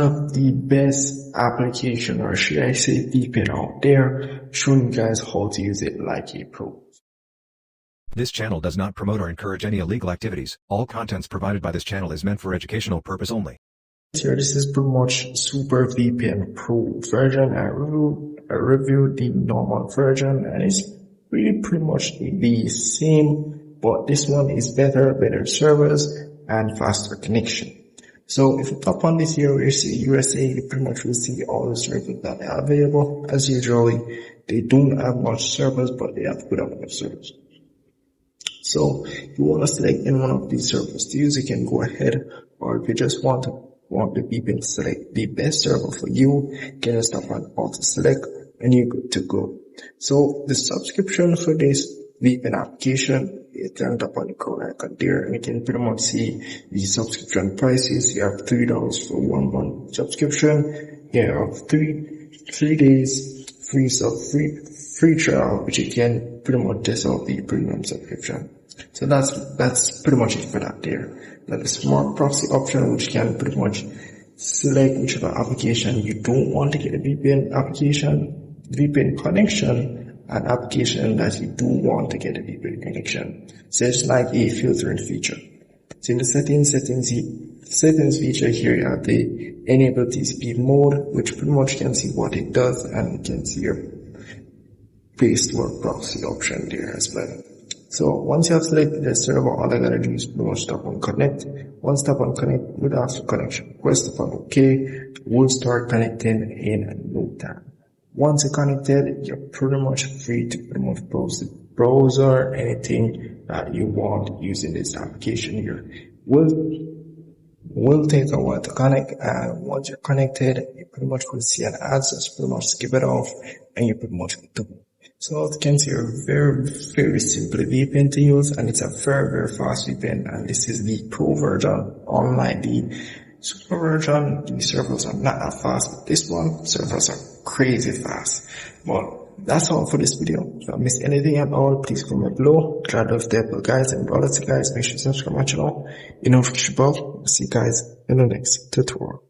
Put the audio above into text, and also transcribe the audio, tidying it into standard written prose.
of the best application, or should I say VPN out there, showing you guys how to use it like a pro. This channel does not promote or encourage any illegal activities. All contents provided by this channel is meant for educational purpose only. Here, this is pretty much SuperVPN Pro version. I reviewed the normal version, and it's pretty much the same, but this one is better servers and faster connection. So if you tap on this here, you see USA, you pretty much will see all the servers that are available. As usually, they don't have much servers, but they have good amount of servers. So if you want to select any one of these servers to use, you can go ahead, or if you just want the VPN to select the best server for you, you can just tap on auto select and you're good to go. So the subscription for this VPN application, you can tap on the corner icon there and you can pretty much see the subscription prices. You have $3 for 1 month subscription. You have 3 days free trial, which you can pretty much test out the premium subscription. So that's pretty much it for that there. Now the smart proxy option, which can pretty much select whichever application you don't want to get a VPN connection, and application that you do want to get a VPN connection. So it's like a filtering feature. So in the settings feature here, you have the enable TCP mode, which pretty much can see what it does, and you can see your paste or proxy option there as well. So once you have selected the server, all I gotta do is pretty much tap on connect. Once tap on connect, we'll ask for connection request. Tap on OK. We'll start connecting in no time. Once you're connected, you're pretty much free to pretty much browse the browser, anything that you want using this application here. Will take a while to connect, and once you're connected, you pretty much will see an ad, so just pretty much skip it off, and you're pretty much good to go. So as you can see, a very simple VPN to use, and it's a very fast VPN, and this is the Pro version. Unlike the Super version, the servers are not that fast, but this one, servers are crazy fast. Well, that's all for this video. If I missed anything at all, please comment below. Try to step guys and brothers, guys, make sure to subscribe to my channel. You know, notification bell. See you guys in the next tutorial.